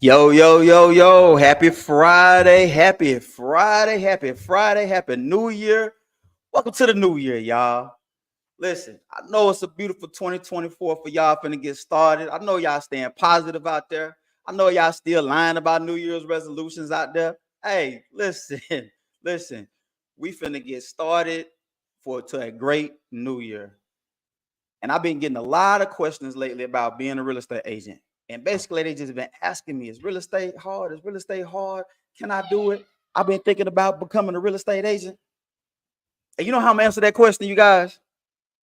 Yo, yo, yo, yo. Happy Friday. Happy Friday. Happy Friday. Happy New Year. Welcome to the new year, y'all. Listen, I know it's a beautiful 2024 for y'all finna get started. I know y'all staying positive out there. I know y'all still lying about New Year's resolutions out there. Hey, listen, listen. We finna get started to a great new year. And I've been getting a lot of questions lately about being a real estate agent. And basically, they just been asking me, is real estate hard? Is real estate hard? Can I do it? I've been thinking about becoming a real estate agent. And you know how I'm gonna answer that question, you guys?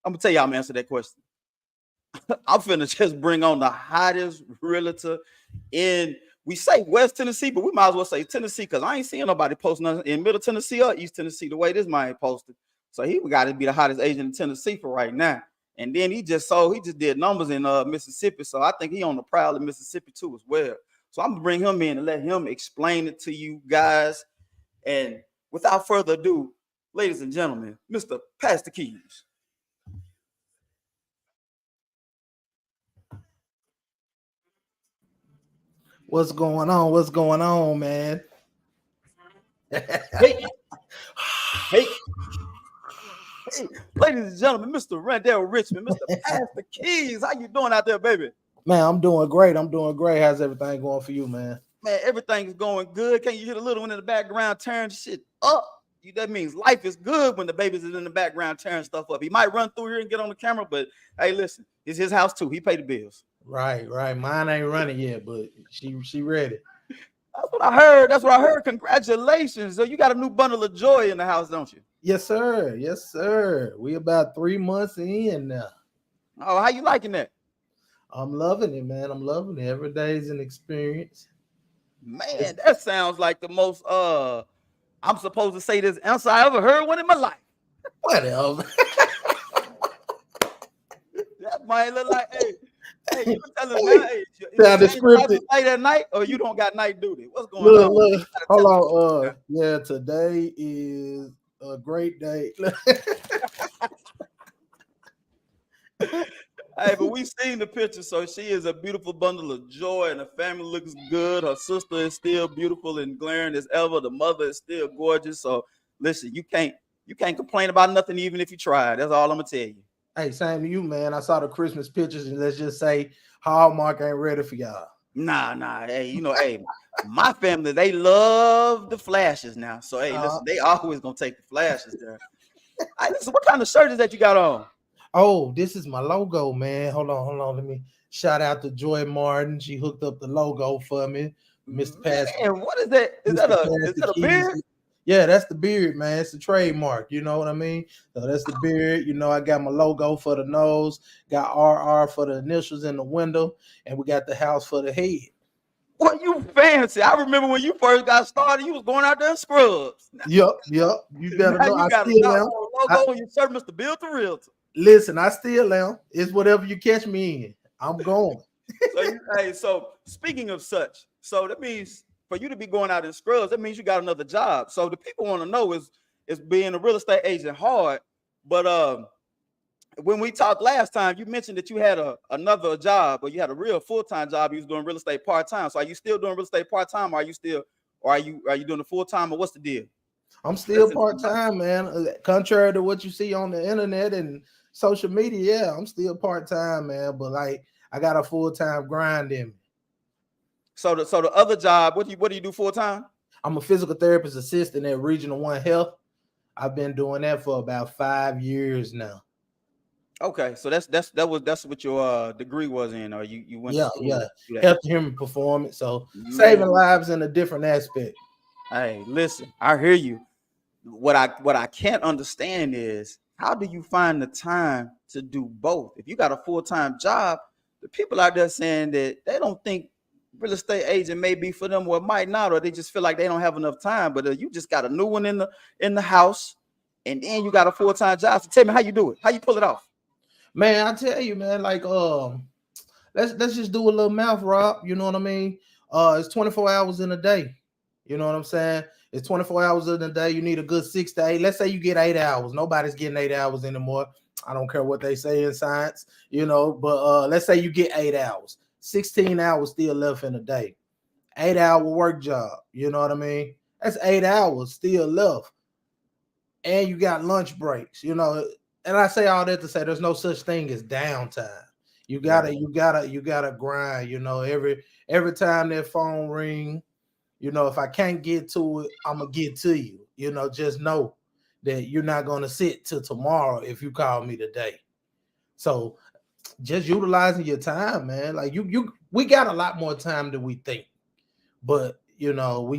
I'm gonna tell you how I'm gonna answer that question. I'm finna just bring on the hottest realtor in, we say West Tennessee, but we might as well say Tennessee, because I ain't seeing nobody posting nothing in Middle Tennessee or East Tennessee the way this man posted. So he got to be the hottest agent in Tennessee for right now. And then he just did numbers in Mississippi. So I think he on the prowl in Mississippi too as well. So I'm gonna bring him in and let him explain it to you guys. And without further ado, ladies and gentlemen, Mr. Pass the Keys. What's going on? What's going on, man? Hey, hey, hey, ladies and gentlemen, Mr. Randall Richmond, Mr. Pass the Keys. How you doing out there, baby? Man, I'm doing great. I'm doing great. How's everything going for you, man? Man, everything is going good. Can you hear the little one in the background tearing shit up? That means life is good when the babies is in the background tearing stuff up. He might run through here and get on the camera, but hey, listen, it's his house too. He paid the bills. Right, right. Mine ain't running yet, but she ready. That's what I heard. That's what I heard. Congratulations. So you got a new bundle of joy in the house, don't you? Yes, sir. Yes, sir. We about 3 months in now. Oh, how you liking that? I'm loving it, man. I'm loving it. Every day is an experience. Man, that sounds like the most I'm supposed to say this answer I ever heard one in my life. Whatever. That might look like, hey, you tell us now, hey, scripted late at night, or you don't got night duty? What's going on? Look. Hold on. Yeah, today is a great day. Hey, but we seen the picture, so she is a beautiful bundle of joy, and the family looks good. Her sister is still beautiful and glaring as ever. The mother is still gorgeous. So listen, you can't complain about nothing, even if you try. That's all I'm gonna tell you. Hey, same to you, man. I saw the Christmas pictures, and let's just say Hallmark ain't ready for y'all. Nah. Hey, hey, my family, they love the flashes now. So hey, listen, they always gonna take the flashes there. Hey, listen, what kind of shirt is that you got on? Oh, this is my logo, man. Hold on. Let me shout out to Joy Martin. She hooked up the logo for me. Mr. Pass. And what is that? Is that a beard? Yeah, that's the beard, man. It's the trademark. You know what I mean? So that's the beard. You know, I got my logo for the nose, got RR for the initials in the window, and we got the house for the head. Well, you fancy. I remember when you first got started, you was going out there in scrubs. Yep. You better know. You got a logo on your shirt, Mr. Bill the Realtor. Listen, I still am. It's whatever you catch me in. I'm going. So speaking of such, so that means for you to be going out in scrubs, that means you got another job. So the people want to know is being a real estate agent hard? But when we talked last time, you mentioned that you had another job, or you had a real full-time job. You was doing real estate part-time. So are you still doing real estate part-time, or are you doing the full-time, or what's the deal? I'm still part-time, man. Contrary to what you see on the internet and social media, yeah, I'm still part-time, man. But like, I got a full-time grind in me. So the other job, what do you do full-time? I'm a physical therapist assistant at Regional One Health. I've been doing that for about 5 years now. Okay, so that's what your degree was in, or you went to school? Yeah, health and human performance. So saving lives in a different aspect. Hey, listen, I hear you. What I can't understand is, how do you find the time to do both? If you got a full-time job, the people out there saying that they don't think real estate agent may be for them, or it might not, or they just feel like they don't have enough time. But you just got a new one in the house, and then you got a full-time job. So tell me how you do it. How you pull it off? Man, I tell you, man, like let's just do a little math, Rob. You know what I mean? It's 24 hours in a day. You know what I'm saying? It's 24 hours in a day. You need a good 6 to 8. Let's say you get 8 hours. Nobody's getting 8 hours anymore. I don't care what they say in science, you know, but let's say you get 8 hours. 16 hours still left in a day. 8-hour work job. You know what I mean? That's 8 hours still left. And you got lunch breaks, you know. And I say all that to say there's no such thing as downtime. You gotta grind, you know, every time that phone ring, you know, if I can't get to it, I'm gonna get to you. You know, just know that you're not gonna sit till tomorrow if you call me today. So just utilizing your time, man. Like we got a lot more time than we think. But you know, we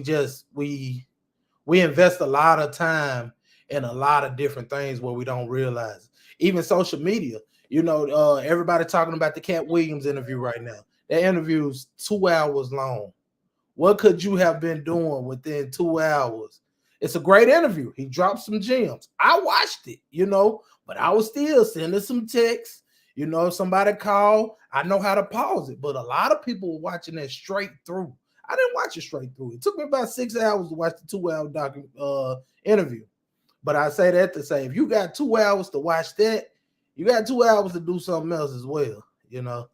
invest a lot of time in a lot of different things where we don't realize. Even social media, you know, everybody talking about the Cat Williams interview right now. That interview is 2 hours long. What could you have been doing within 2 hours? It's a great interview. He dropped some gems. I watched it, you know, but I was still sending some texts. You know, if somebody called, I know how to pause it. But a lot of people were watching that straight through. I didn't watch it straight through. It took me about 6 hours to watch the 2 hour interview. But I say that to say, if you got 2 hours to watch that, you got 2 hours to do something else as well, you know.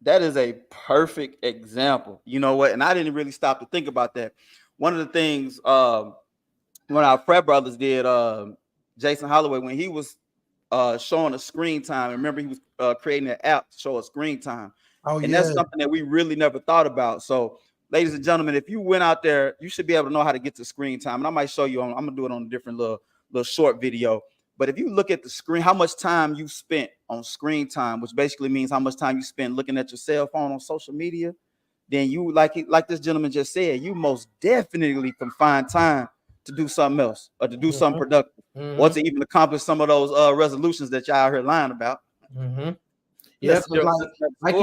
That is a perfect example. You know what? And I didn't really stop to think about that. One of the things when our Fred brothers did, Jason Holloway, when he was showing a screen time, remember he was creating an app to show a screen time. Oh, And yeah. that's something that we really never thought about. So, ladies and gentlemen, if you went out there, you should be able to know how to get to screen time. And I might show you I'm gonna do it on a different little short video. But if you look at the screen, how much time you spent on screen time, which basically means how much time you spend looking at your cell phone on social media, then you, like this gentleman just said, you most definitely can find time to do something else or to do something productive or to even accomplish some of those resolutions that y'all out here lying about. Yeah, like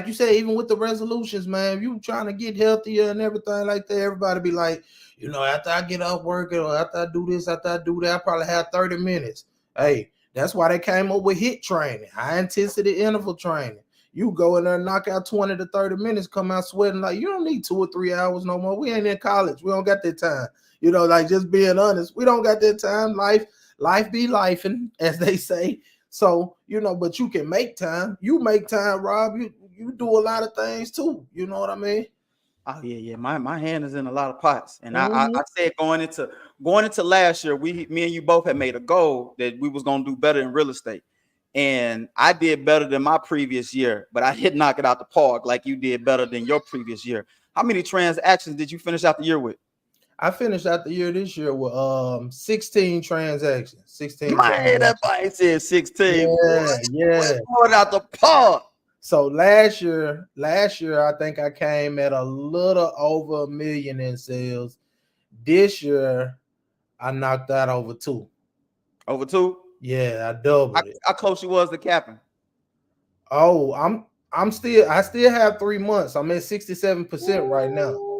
you said, even with the resolutions, man, if you trying to get healthier and everything like that, everybody be like, you know, after I get off work or after I do this, after I do that, I probably have 30 minutes. Hey, that's why they came up with HIIT training, high intensity interval training. You go in there and knock out 20 to 30 minutes, come out sweating like you don't need 2 or 3 hours no more. We ain't in college. We don't got that time. You know, like just being honest, we don't got that time. Life be lifing, as they say. So, you know, but you can make time. You make time, Rob. You do a lot of things too. You know what I mean? Oh yeah. My hand is in a lot of pots. And I said going into last year, me and you both had made a goal that we was gonna do better in real estate. And I did better than my previous year, but I didn't knock it out the park like you did better than your previous year. How many transactions did you finish out the year with? I finished out the year this year with 16 transactions. 16 Man, transactions. that bike said 16. Yeah. Going out the park. So last year, I think I came at a little over $1 million in sales. This year, I knocked out over 2. Over 2? Yeah, I doubled it. How close you was to capping? Oh, I still have 3 months. I'm at 67% right now.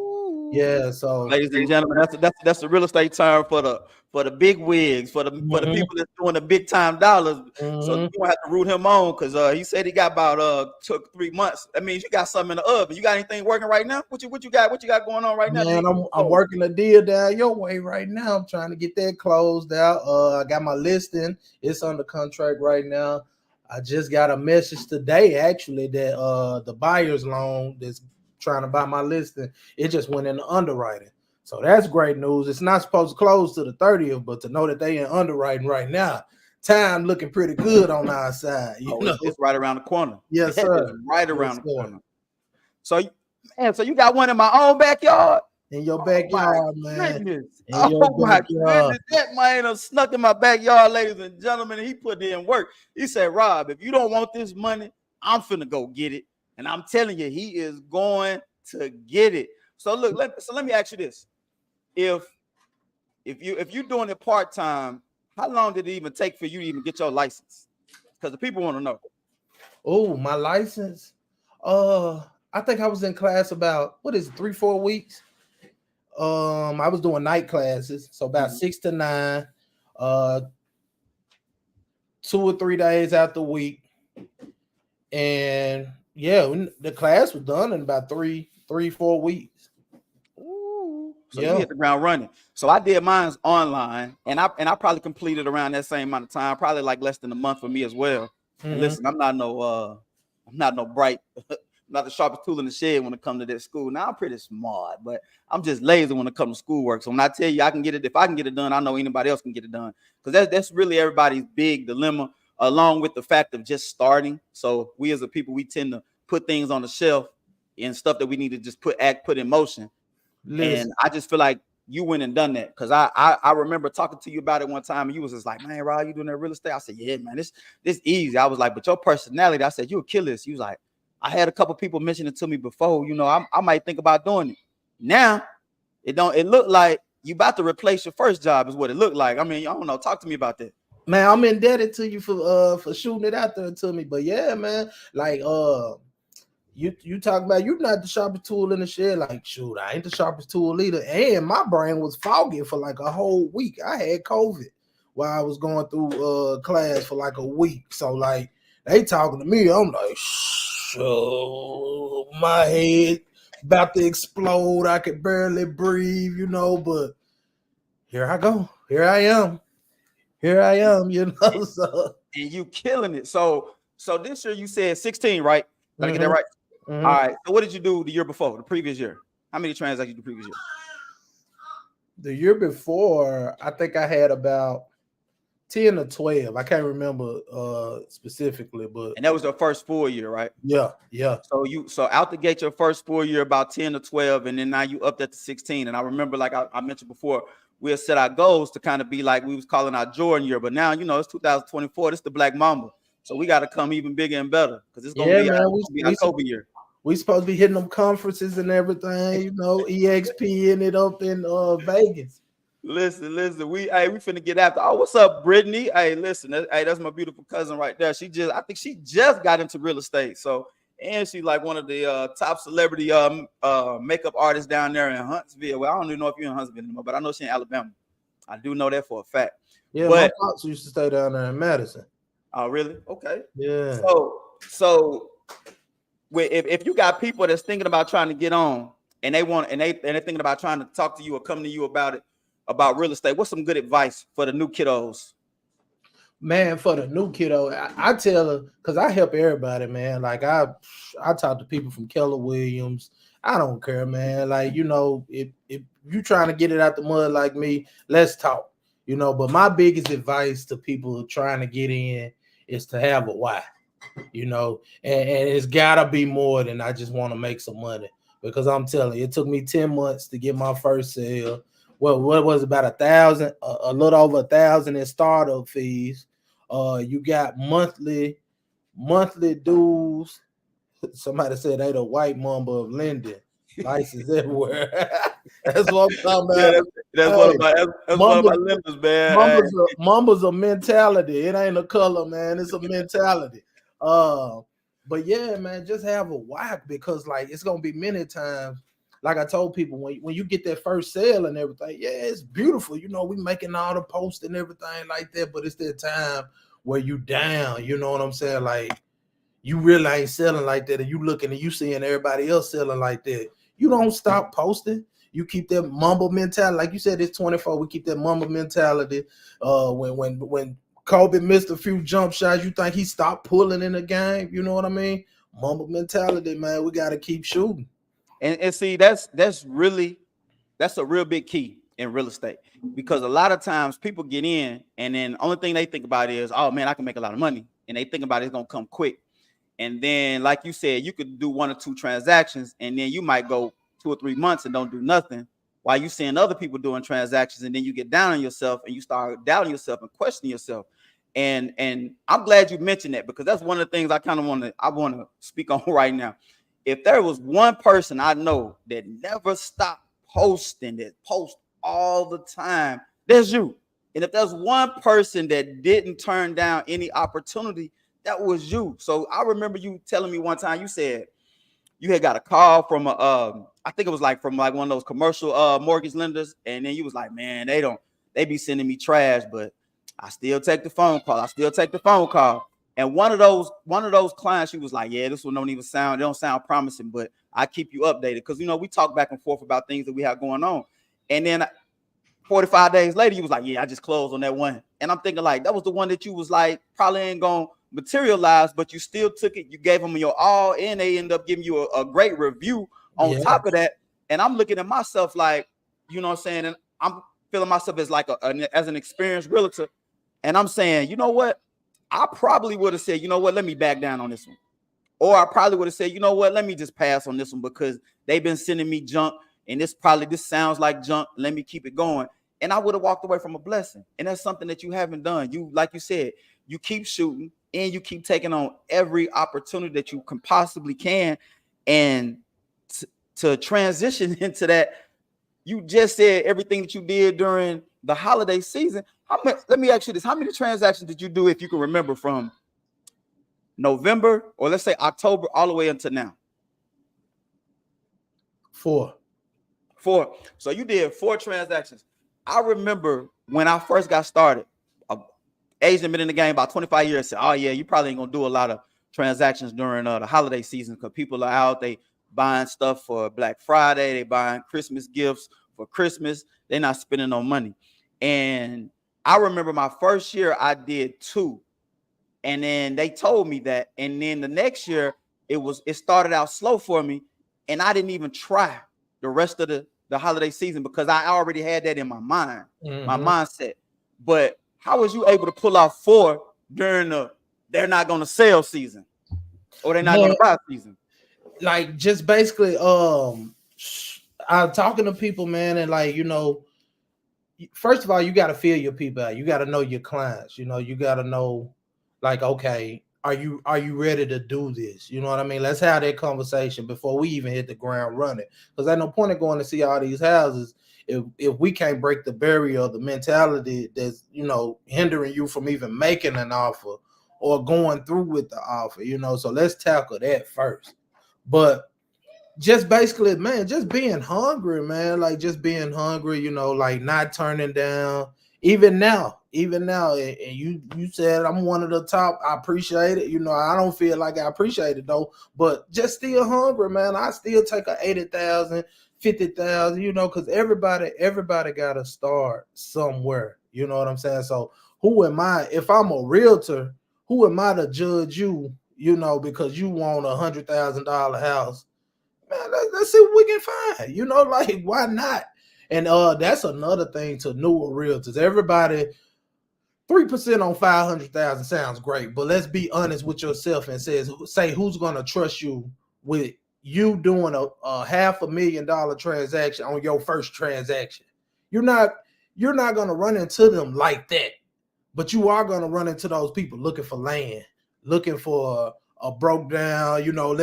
Yeah, so ladies and gentlemen, that's the real estate term for the big wigs, for the people that's doing the big time dollars. So you don't have to root him on because he said he got about took 3 months. That means you got something in the oven. You got anything working right now? What you got going on right now? Man, I'm working a deal down your way right now. I'm trying to get that closed out. I got my listing. It's under contract right now. I just got a message today actually that the buyer's loan that's trying to buy my listing, it just went into underwriting. So that's great news. It's not supposed to close to the 30th, but to know that they in underwriting right now, time looking pretty good on our side. You know? It's right around the corner. Yes, sir. It's right around the corner. So you got one in my own backyard. In your backyard, man. My goodness. That man have snuck in my backyard, ladies and gentlemen. He put in work. He said, Rob, if you don't want this money, I'm finna go get it. And I'm telling you, he is going to get it. So look, let me ask you this. If you're doing it part-time, how long did it even take for you to even get your license? Because the people want to know. Oh, my license? I think I was in class about 3-4 weeks. I was doing night classes, so about 6 to 9, 2 or 3 days out the week. And yeah, the class was done in about 3-4 weeks. Ooh. So you hit the ground running. So I did mine's online, and I probably completed around that same amount of time, probably like less than a month for me as well. And listen, I'm not no bright not the sharpest tool in the shed when it comes to that school. Now I'm pretty smart, but I'm just lazy when it comes to schoolwork. So when I tell you I can get it, if I can get it done, I know anybody else can get it done. Because that's really everybody's big dilemma, along with the fact of just starting. So we as a people, we tend to put things on the shelf and stuff that we need to just put in motion. And Listen, I just feel like you went and done that because I remember talking to you about it one time and you was just like, man, Rod, you doing that real estate? I said, yeah, man, this easy. I was like, but your personality, I said, you'll kill this. You was like, I had a couple people mention it to me before, I might think about doing it. Now it looked like you about to replace your first job is what it looked like. I mean, I don't know. Talk to me about that. man, I'm indebted to you for shooting it out there to me. But yeah, man, like you talk about you're not the sharpest tool in the shed. Like, shoot, I ain't the sharpest tool either. And my brain was foggy for like a whole week. I had COVID while I was going through class for like a week. So like they talking to me, I'm like, my head about to explode. I could barely breathe, but here I go. Here I am. So And you killing it. So this year you said 16, right? Did I get that mhm, right? All mhm. right. So what did you do the year before, the previous year? How many transactions the previous year? The year before, I think I had about 10 or 12. I can't remember specifically, but And that was your first full year, right? yeah. So out the gate, your first full year about 10 to 12, and then now you upped that to 16. And I remember, like I mentioned before, we'll set our goals to kind of be like we was calling our Jordan year, but now it's 2024. This is the Black Mamba, so we got to come even bigger and better because it's gonna Yeah, be man. our Kobe year. We supposed to be hitting them conferences and everything, EXP in it up in Vegas. Listen. We finna get after. Oh, what's up, Brittany? Hey, listen. That's my beautiful cousin right there. I think she just got into real estate. So, and she's like one of the top celebrity makeup artists down there in Huntsville. Well, I don't even know if you're in Huntsville anymore, but I know she's in Alabama. I do know that for a fact. Yeah, my But pops used to stay down there in Madison. oh, really? Okay. Yeah. So if you got people that's thinking about trying to get on and they're thinking about trying to talk to you or come to you about real estate, what's some good advice for the new kiddos? Man, for the new kiddo, I tell her because I help everybody, man. Like I talk to people from Keller Williams. I don't care, man. Like if you trying to get it out the mud like me, let's talk. But my biggest advice to people trying to get in is to have a why. And it's gotta be more than I just want to make some money. Because I'm telling you, it took me 10 months to get my first sale. Well, what was it, about 1,000, a little over 1,000 in startup fees. You got monthly dues. Somebody said they the white mamba of lending. License everywhere. That's what I'm talking Yeah, about. that's Hey, one of my lenders, man. Mama's a mentality. It ain't a color, man. It's a mentality. Uh, but yeah, man, just have a whack because like it's gonna be many times. Like I told people, when you get that first sale and everything, yeah, it's beautiful. We making all the posts and everything like that, but it's that time where you down. You know what I'm saying? Like you really ain't selling like that, and you looking and you seeing everybody else selling like that. You don't stop posting. You keep that mumble mentality. Like you said, it's 24. We keep that mumble mentality. When Kobe missed a few jump shots, you think he stopped pulling in the game. You know what I mean? Mumble mentality, man. We got to keep shooting. And see, that's a real big key in real estate because a lot of times people get in and then the only thing they think about is, oh man, I can make a lot of money, and they think about it's gonna come quick. And then, like you said, you could do 1 or 2 transactions, and then you might go 2 or 3 months and don't do nothing while you seeing other people doing transactions, and then you get down on yourself and you start doubting yourself and questioning yourself. And I'm glad you mentioned that because that's one of the things I want to speak on right now. If there was one person I know that never stopped posting, that post all the time, there's you. And if there's one person that didn't turn down any opportunity, that was you. So I remember you telling me one time, you said you had got a call from I think it was like from like one of those commercial mortgage lenders, and then you was like, man, they be sending me trash, but I still take the phone call. And one of those clients, she was like, yeah, this one don't sound promising, but I keep you updated because we talk back and forth about things that we have going on. And then 45 days later, you was like, yeah, I just closed on that one. And I'm thinking like that was the one that you was like probably ain't gonna materialized, but you still took it. You gave them your all, and they end up giving you a great review on Yeah. top of that. And I'm looking at myself like, you know what I'm saying? And I'm feeling myself as like as an experienced realtor. And I'm saying, you know what? I probably would have said, you know what? Let me back down on this one. Or I probably would have said, you know what? Let me just pass on this one because they've been sending me junk. And this sounds like junk. Let me keep it going. And I would have walked away from a blessing. And that's something that you haven't done. You, like you said, you keep shooting and you keep taking on every opportunity that you can possibly can. And to transition into that, you just said everything that you did during the holiday season. Let me ask you this. How many transactions did you do, if you can remember, from November, or let's say October, all the way until now? 4. So you did 4 transactions. I remember when I first got started, Asian been in the game about 25 years, said, oh yeah, you probably ain't gonna do a lot of transactions during the holiday season because people are out, they buying stuff for Black Friday, they buying Christmas gifts for Christmas, they're not spending no money. And I remember my first year I did 2. And then they told me that. And then the next year, it started out slow for me. And I didn't even try the rest of the holiday season because I already had that in my mind, my mindset. But how was you able to pull off 4 during they're not going to sell season, or they're not going to buy season? Like, just basically, I'm talking to people, man, and like, you know, first of all, you got to feel your people out. You got to know your clients. You know, you got to know, like, okay, are you ready to do this? You know what I mean? Let's have that conversation before we even hit the ground running. Because there's no point in going to see all these houses if we can't break the barrier of the mentality that's, you know, hindering you from even making an offer or going through with the offer. You know, so let's tackle that first. But just basically, man, just being hungry, man, like just being hungry, you know, like not turning down. Even now, and you said I'm one of the top. I appreciate it. You know, I don't feel like I appreciate it though, but just still hungry, man. I still take a 80,000, 50,000, you know, because everybody got to start somewhere. You know what I'm saying? So who am I? If I'm a realtor, who am I to judge you? You know, because you want $100,000 house. Man, let's see what we can find. You know, like, why not? And that's another thing to newer realtors. Everybody, 3% on 500,000 sounds great, but let's be honest with yourself and say who's gonna trust you with you doing a $500,000 transaction on your first transaction. You're not gonna run into them like that, but you are gonna run into those people looking for land, looking for a broke down, you know,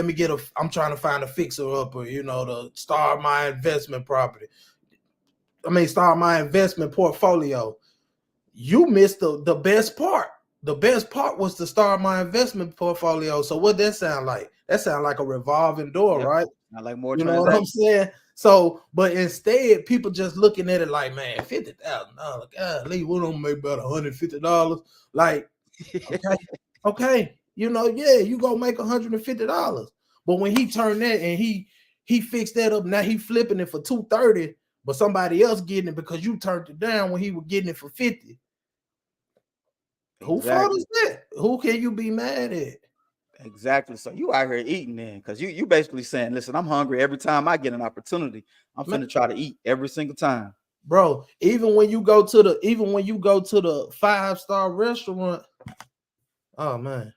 I'm trying to find a fixer upper, you know, to start my investment portfolio. You missed the best part. The best part was to start my investment portfolio. So what that sound like? That sound like a revolving door, yep. Right? Not like more. You know what I'm saying? So, but instead, people just looking at it like, man, $50,000. God, Lee, we don't make about $150. Like, okay. You know, yeah, you gonna make $150. But when he turned that and he fixed that up, now he flipping it for $230, but somebody else getting it because you turned it down when he was getting it for $50. Who fault is that? Who can you be mad at? Exactly. So you out here eating then, because you basically saying, listen, I'm hungry every time I get an opportunity. I'm finna try to eat every single time. Bro, even when you go to the 5-star restaurant, oh man.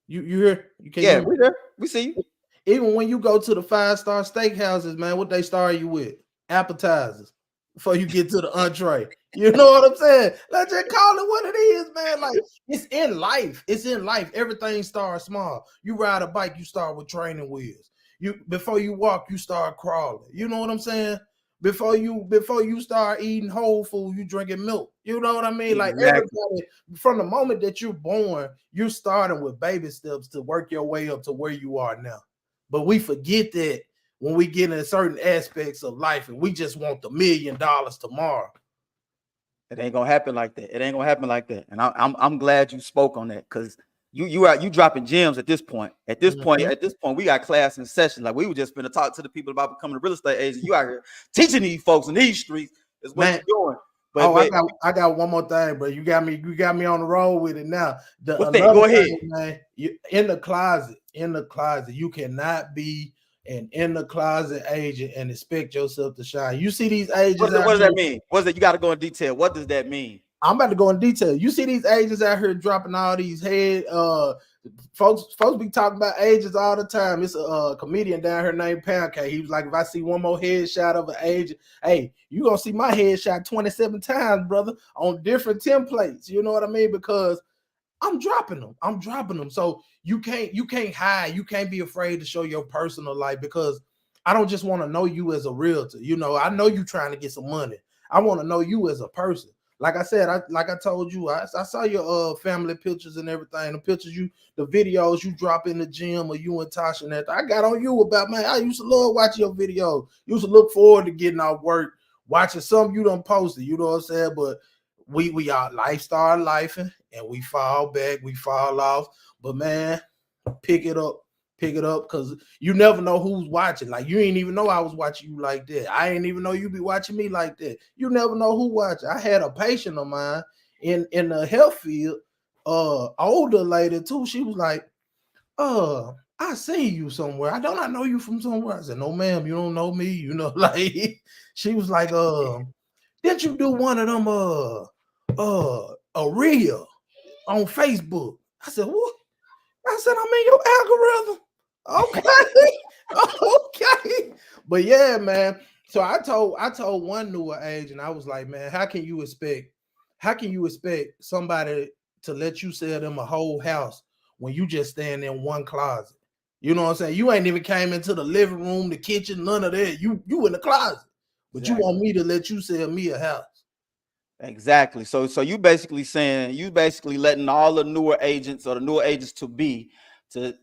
You hear? We there. We see you. Even when you go to the 5-star steakhouses, man, what they start you with? Appetizers before you get to the entree. You know what I'm saying? Let's just call it what it is, man. Like, it's in life. It's in life. Everything starts small. You ride a bike, you start with training wheels. Before you walk, you start crawling. You know what I'm saying? Before you start eating whole food, you drinking milk. You know what I mean? Like, everybody, from the moment that you're born, you're starting with baby steps to work your way up to where you are now. But we forget that when we get in certain aspects of life and we just want the $1 million tomorrow. It ain't gonna happen like that. It ain't gonna happen like that. And I'm glad you spoke on that, because you dropping gems at this point. At this point, we got class in session. Like, we were just gonna talk to the people about becoming a real estate agent. You out here teaching these folks in these streets is what you're doing. Oh, but I got one more thing, bro. You got me on the road with it now. what's that? Another Go ahead. thing, man. You in the closet, you cannot be an in the closet agent and expect yourself to shine. You see these agents out What does here. that mean? What is that? You got to go in detail. What does that mean? I'm about to go in detail. You see these agents out here dropping all these head folks be talking about agents all the time. It's a comedian down here named Pancake. He was like, if I see one more headshot of an agent, hey, you gonna see my headshot 27 times, brother, on different templates. You know what I mean? Because I'm dropping them. So you can't hide. You can't be afraid to show your personal life, because I don't just want to know you as a realtor. You know, I know you trying to get some money. I want to know you as a person. Like I said, I told you, I saw your family pictures and everything. The videos you drop in the gym, or you and Tasha and that. I got on you about, man, I used to love watching your videos. Used to look forward to getting off work, watching some you done posted. You know what I'm saying? But we are lifestyle lifing, and we fall back, we fall off. But man, pick it up, because you never know who's watching. Like, you ain't even know I was watching you like that. I ain't even know you be watching me like that. You never know who watching. I had a patient of mine in the health field, older lady too. She was like, I seen you somewhere. I know you from somewhere. I said, no, ma'am, you don't know me. You know, like, she was like, didn't you do one of them a reel on Facebook? I said, what? I said, I'm in your algorithm. Okay. Okay. But yeah, man. So I told one newer agent, I was like, man, how can you expect somebody to let you sell them a whole house when you just stand in one closet? You know what I'm saying? You ain't even came into the living room, the kitchen, none of that. You in the closet. But Exactly. you want me to let you sell me a house. Exactly. So you basically saying, you basically letting all the newer agents, or the newer agents to be, to,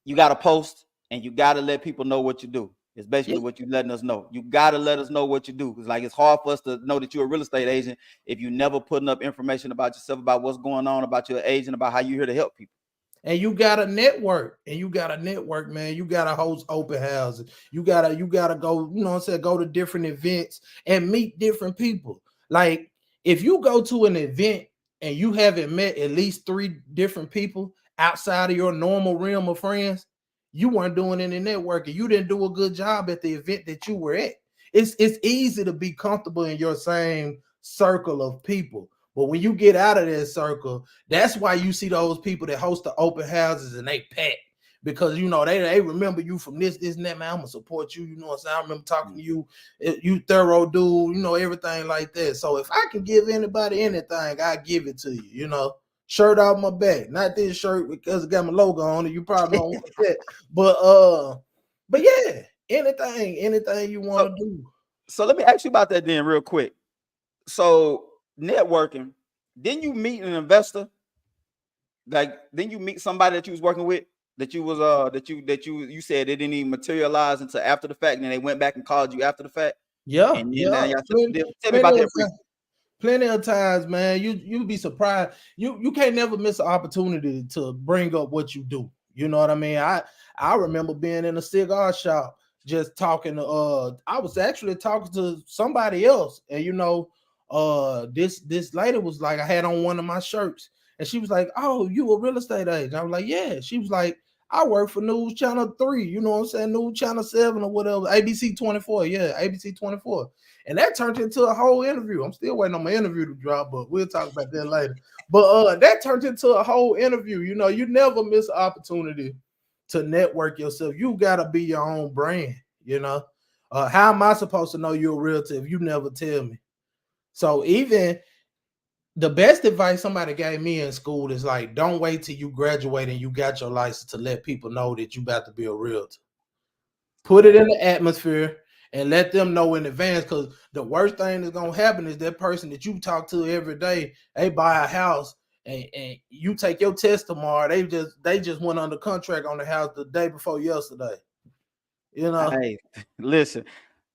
you got to post and you got to let people know what you do. It's basically what you letting us know. You got to let us know what you do. It's like, it's hard for us to know that you're a real estate agent if you never putting up information about yourself, about what's going on, about your agent, about how you're here to help people. And you got a network, man. You gotta host open houses. You gotta go, you know what I'm saying, go to different events and meet different people. Like, if you go to an event and you haven't met at least 3 different people outside of your normal realm of friends, you weren't doing any networking. You didn't do a good job at the event that you were at. It's easy to be comfortable in your same circle of people. But when you get out of that circle, that's why you see those people that host the open houses and they pack, because you know they remember you from this, and that. Man, I'm gonna support you. You know what I'm saying? I remember talking to you, you thorough dude. You know, everything like that. So if I can give anybody anything, I give it to you. You know, shirt off my back, not this shirt because it got my logo on it. You probably don't want that, but yeah, anything you want to do. So let me ask you about that then, real quick. So networking, didn't you meet an investor? Like, didn't you meet somebody that you was working with, that you was you said it didn't even materialize until after the fact, and then they went back and called you after the fact? Yeah, And then yeah. y'all tell me about Plenty that of brief. plenty of times, man. You be surprised. You can't never miss an opportunity to bring up what you do. You know what I mean? I remember being in a cigar shop just talking to I was actually talking to somebody else, and you know, this lady was like, I had on one of my shirts, and she was like, oh, you a real estate agent? I was like, yeah. She was like, I work for News Channel 3, you know what I'm saying? News Channel 7 or whatever, ABC 24. Yeah, ABC 24. And that turned into a whole interview. I'm still waiting on my interview to drop, but we'll talk about that later. But that turned into a whole interview. You know, you never miss an opportunity to network yourself. You gotta be your own brand, you know. How am I supposed to know you're a realtor if you never tell me? So even the best advice somebody gave me in school is like, don't wait till you graduate and you got your license to let people know that you about to be a realtor. Put it in the atmosphere and let them know in advance, because the worst thing that's gonna happen is that person that you talk to every day, they buy a house and you take your test tomorrow. They just went under contract on the house the day before yesterday. You know? Hey, listen,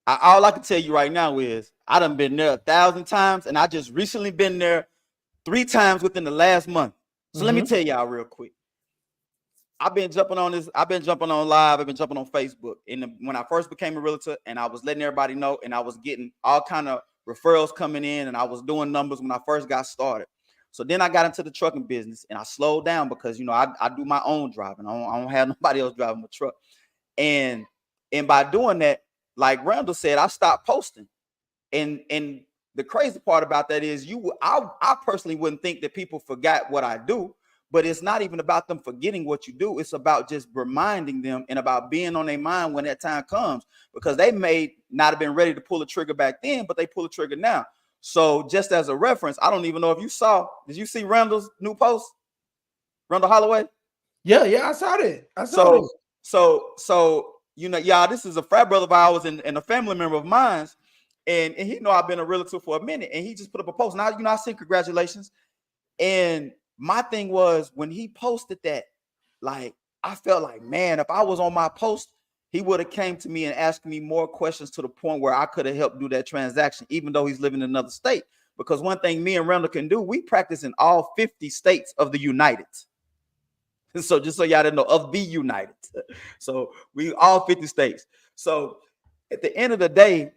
all I can tell you right now is I done been there 1,000 times, and I just recently been there 3 times within the last month. So let me tell y'all real quick. I've been jumping on this. I've been jumping on live. I've been jumping on Facebook. When I first became a realtor, and I was letting everybody know, and I was getting all kind of referrals coming in, and I was doing numbers when I first got started. So then I got into the trucking business, and I slowed down because I do my own driving. I don't have nobody else driving my truck, and by doing that, like Randall said, I stopped posting. And the crazy part about that is I personally wouldn't think that people forgot what I do, but it's not even about them forgetting what you do. It's about just reminding them and about being on their mind when that time comes, because they may not have been ready to pull the trigger back then, but they pull the trigger now. So just as a reference, I don't even know if did you see Randall's new post? Randall Holloway? Yeah, I saw that. So y'all, this is a frat brother of ours and a family member of mine. And he know I've been a realtor for a minute, and he just put up a post. Now, I said congratulations. And my thing was, when he posted that, like, I felt like, man, if I was on my post, he would have came to me and asked me more questions to the point where I could have helped do that transaction, even though he's living in another state. Because one thing me and Randall can do, we practice in all 50 states of the United. So just so y'all didn't know, of the United. So we all 50 states. So at the end of the day,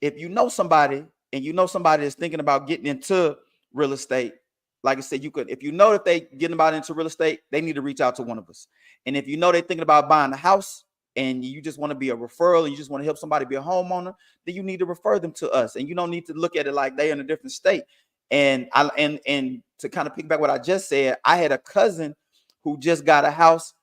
if you know somebody and somebody is thinking about getting into real estate, like I said, if you know that they getting about into real estate, they need to reach out to one of us. And if you know they're thinking about buying a house and you just want to be a referral, and you just want to help somebody be a homeowner, then you need to refer them to us. And you don't need to look at it like they're in a different state. And to kind of piggyback what I just said, I had a cousin who just got a house.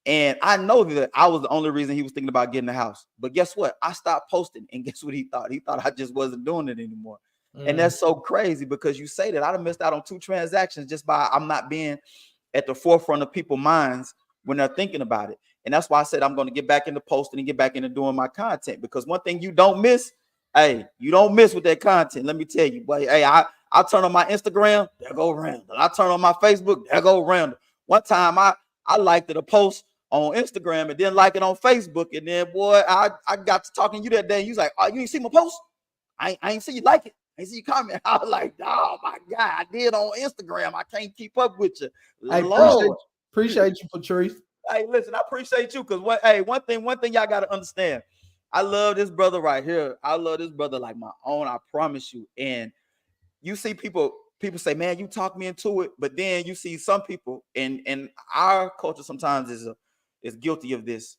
And I know that I was the only reason he was thinking about getting a house. But guess what? I stopped posting. And guess what he thought? He thought I just wasn't doing it anymore. And that's so crazy, because you say that I done missed out on 2 transactions just by I'm not being at the forefront of people's minds when they're thinking about it. And that's why I said I'm going to get back into posting and get back into doing my content. Because one thing you don't miss, you don't miss with that content. Let me tell you, boy, I turn on my Instagram, there go Randall. I turn on my Facebook, there go Randall. One time I liked it a post on Instagram and then like it on Facebook. And then, boy, I got to talking to you that day. And you was like, oh, you ain't see my post? I ain't see you like it. I ain't see you comment. I was like, oh, my God, I did on Instagram. I can't keep up with you. I appreciate you, Patrice. Hey, listen, I appreciate you, because one thing y'all got to understand. I love this brother right here. I love this brother like my own, I promise you. And you see people say, man, you talk me into it. But then you see some people, and our culture sometimes is guilty of this.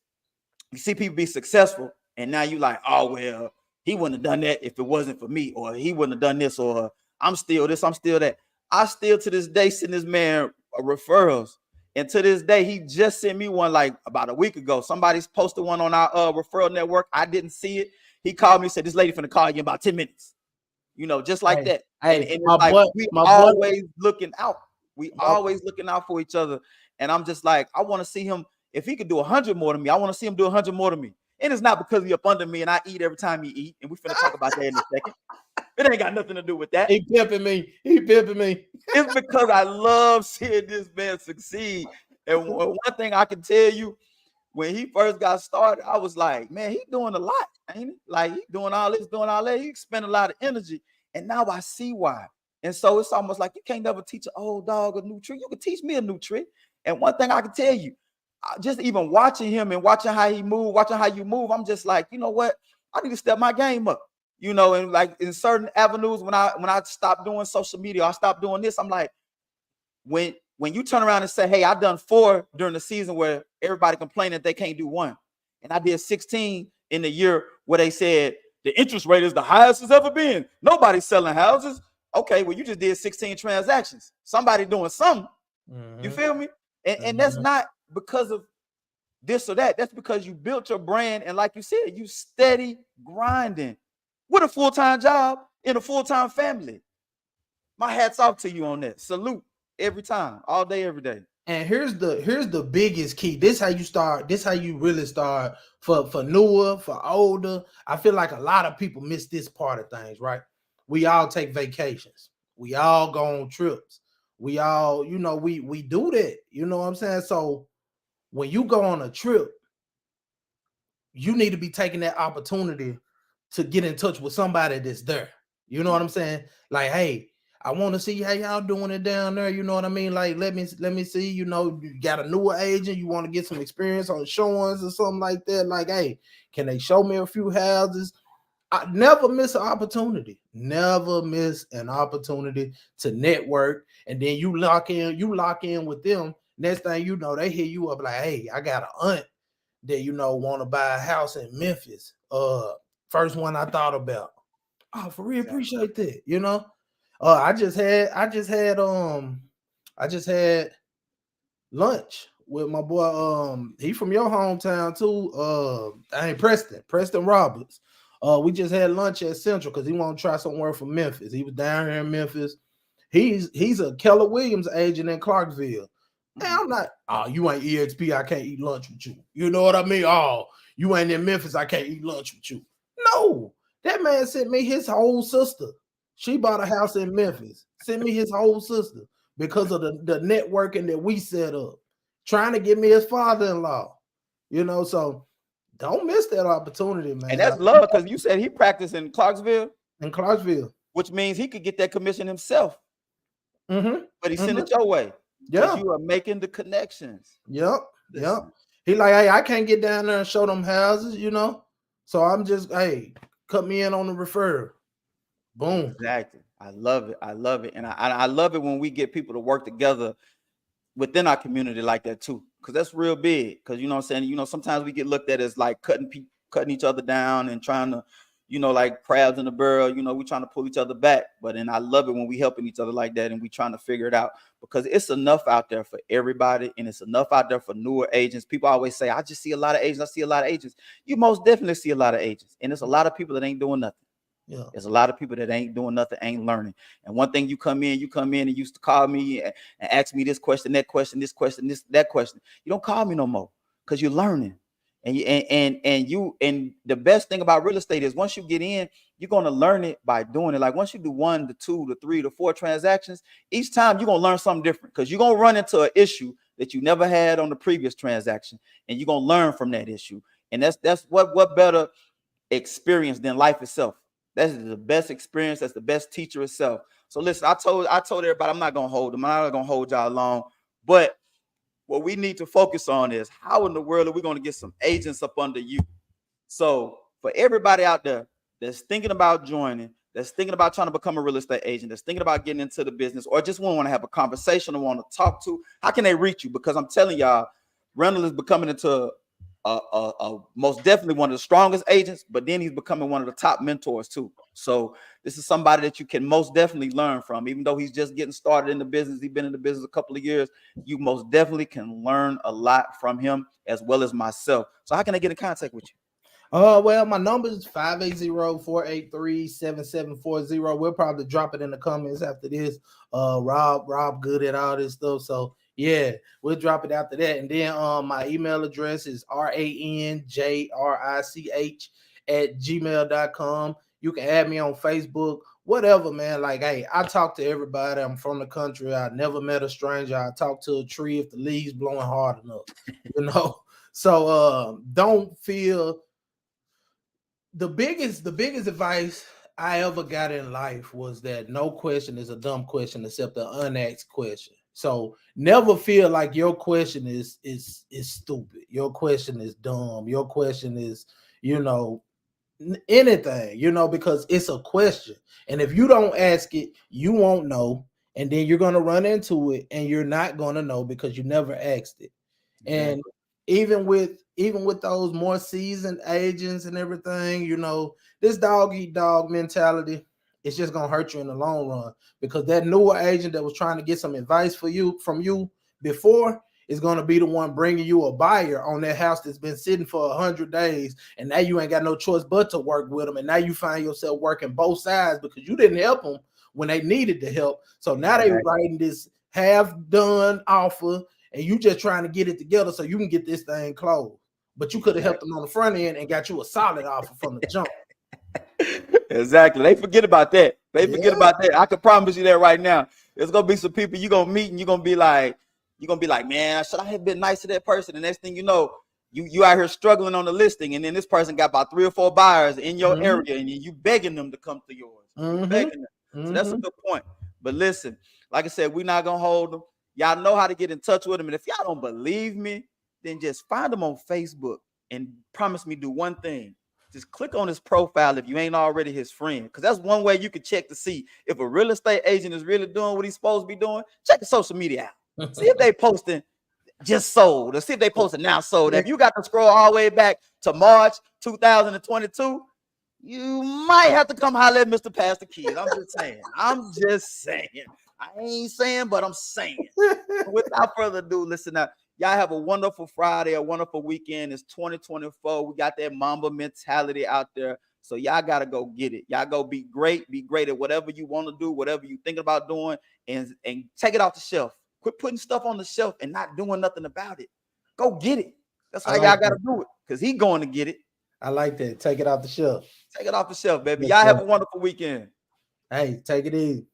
You see people be successful, and now you like, oh, well, he wouldn't have done that if it wasn't for me, or he wouldn't have done this, or I'm still this, I'm still that. I still to this day send this man referrals. And to this day, he just sent me one like about a week ago. Somebody's posted one on our referral network. I didn't see it. He called me and said, this lady finna call you in about 10 minutes. Just like that. And it's like we always looking out. We always looking out for each other. And I'm just like, I want to see him. If he could do 100 more than me, I want to see him do 100 more than me. And it's not because he's up under me and I eat every time he eat. And we're finna talk about that in a second. It ain't got nothing to do with that. He pimping me. It's because I love seeing this man succeed. And one thing I can tell you, when he first got started, I was like, man, he's doing a lot, ain't he? Like, he's doing all this, doing all that. He spent a lot of energy. And now I see why. And so it's almost like you can't never teach an old dog a new trick. You can teach me a new trick. And one thing I can tell you, just even watching him and watching how he move, watching how you move, I'm just like, you know what? I need to step my game up. And like in certain avenues, when I stopped doing social media, I stopped doing this. I'm like, when you turn around and say, hey, I done 4 during the season where everybody complained that they can't do 1. And I did 16 in the year where they said the interest rate is the highest it's ever been. Nobody's selling houses. Okay, well, you just did 16 transactions. Somebody doing something. You feel me? And that's not because of this or that. That's because you built your brand. And like you said, you steady grinding with a full-time job in a full-time family. My hat's off to you on that. Salute every time, all day, every day. And here's the biggest key. This how you start. This how you really start for newer, for older. I feel like a lot of people miss this part of things, right? We all take vacations. We all go on trips. We all, we do that. You know what I'm saying? So when you go on a trip, you need to be taking that opportunity to get in touch with somebody that's there. You know what I'm saying? Like, hey, I want to see how y'all doing it down there. You know what I mean? Like, let me see, you got a newer agent. You want to get some experience on showings or something like that. Like, hey, can they show me a few houses? I never miss an opportunity. Never miss an opportunity to network. And then you lock in with them. Next thing you know, they hit you up like, hey, I got an aunt that want to buy a house in Memphis. First one I thought about. Oh, for real, appreciate that. I just had lunch with my boy. He from your hometown too. Preston Roberts. We just had lunch at Central because he want to try somewhere from Memphis. He was down here in Memphis. He's a Keller Williams agent in Clarksville. Hey, I'm not. Oh, you ain't EXP. I can't eat lunch with you. You know what I mean? Oh, you ain't in Memphis. I can't eat lunch with you. No, that man sent me his whole sister. She bought a house in Memphis. Sent me his whole sister because of the networking that we set up, trying to get me his father-in-law. So don't miss that opportunity, man. And that's love, because you said he practiced in Clarksville. In Clarksville. Which means he could get that commission himself. Mm-hmm. But he sent it your way. Yeah. You are making the connections. Yep. Yep. He like, hey, I can't get down there and show them houses, So I'm just, hey, cut me in on the referral. Boom. Exactly. I love it. I love it. And I love it when we get people to work together within our community like that too. Because that's real big. Because you know what I'm saying? Sometimes we get looked at as like cutting each other down and trying to, like crabs in the barrel, we're trying to pull each other back. But then I love it when we helping each other like that and we trying to figure it out, because it's enough out there for everybody, and it's enough out there for newer agents. People always say, I just see a lot of agents. I see a lot of agents. You most definitely see a lot of agents. And it's a lot of people that ain't doing nothing. Yeah. There's a lot of people that ain't doing nothing, ain't learning. And one thing, you come in and used to call me and ask me this question, that question, that question. You don't call me no more because you're learning. And the best thing about real estate is once you get in, you're going to learn it by doing it. Like once you do 1 to 2 to 3 to 4 transactions, each time you're going to learn something different, because you're going to run into an issue that you never had on the previous transaction, and you're going to learn from that issue. And that's what better experience than life itself. That's the best experience. That's the best teacher itself. So listen, I told everybody I'm not going to hold them. I'm not going to hold y'all long, but what we need to focus on is how in the world are we going to get some agents up under you? So for everybody out there that's thinking about joining, that's thinking about trying to become a real estate agent, that's thinking about getting into the business, or just want to have a conversation or want to talk to, how can they reach you? Because I'm telling y'all, Randall is becoming into most definitely one of the strongest agents, but then he's becoming one of the top mentors too. So this is somebody that you can most definitely learn from. Even though he's just getting started in the business, he's been in the business a couple of years, you most definitely can learn a lot from him, as well as myself. So how can I get in contact with you? Well, my number is 580-483-7740. We'll probably drop it in the comments after this. Rob good at all this stuff. So yeah, we'll drop it after that. And then my email address is ranjrich@gmail.com. You can add me on Facebook, whatever, man. Like, hey, I talk to everybody. I'm from the country. I never met a stranger. I talk to a tree if the leaves blowing hard enough, So don't feel. The biggest advice I ever got in life was that no question is a dumb question except an unasked question. So never feel like your question is stupid. Your question is dumb. Your question is, anything, because it's a question. And if you don't ask it, you won't know. And then you're going to run into it and you're not going to know because you never asked it. And even with those more seasoned agents and everything, this dog eat dog mentality, it's just gonna hurt you in the long run, because that newer agent that was trying to get some advice from you before is going to be the one bringing you a buyer on that house that's been sitting for 100 days, and now you ain't got no choice but to work with them, and now you find yourself working both sides because you didn't help them when they needed the help. So now they writing this half done offer, and you just trying to get it together so you can get this thing closed. But you could have helped them on the front end and got you a solid offer from the jump. Exactly. They forget about that. I can promise you that right now. There's gonna be some people you're gonna meet and you're gonna be like, man, should I have been nice to that person? And next thing you know, you out here struggling on the listing, and then this person got about 3 or 4 buyers in your area, and you begging them to come to yours. Begging them. So that's a good point. But listen, like I said, we're not gonna hold them. Y'all know how to get in touch with them. And if y'all don't believe me, then just find them on Facebook and promise me do one thing. just click on his profile if you ain't already his friend. Because that's one way you can check to see if a real estate agent is really doing what he's supposed to be doing. Check the social media out. See if they posting just sold, or see if they posted now sold. If you got to scroll all the way back to March 2022, you might have to come holler at Mr. Pastor Kid. I'm just saying. I ain't saying, but I'm saying. Without further ado, listen up. Y'all have a wonderful Friday, a wonderful weekend. It's 2024. We got that Mamba mentality out there. So y'all got to go get it. Y'all go be great at whatever you want to do, whatever you think about doing, and take it off the shelf. Quit putting stuff on the shelf and not doing nothing about it. Go get it. That's how y'all got to do it, because he going to get it. I like that. Take it off the shelf. Take it off the shelf, baby. Y'all have a wonderful weekend. Hey, take it easy.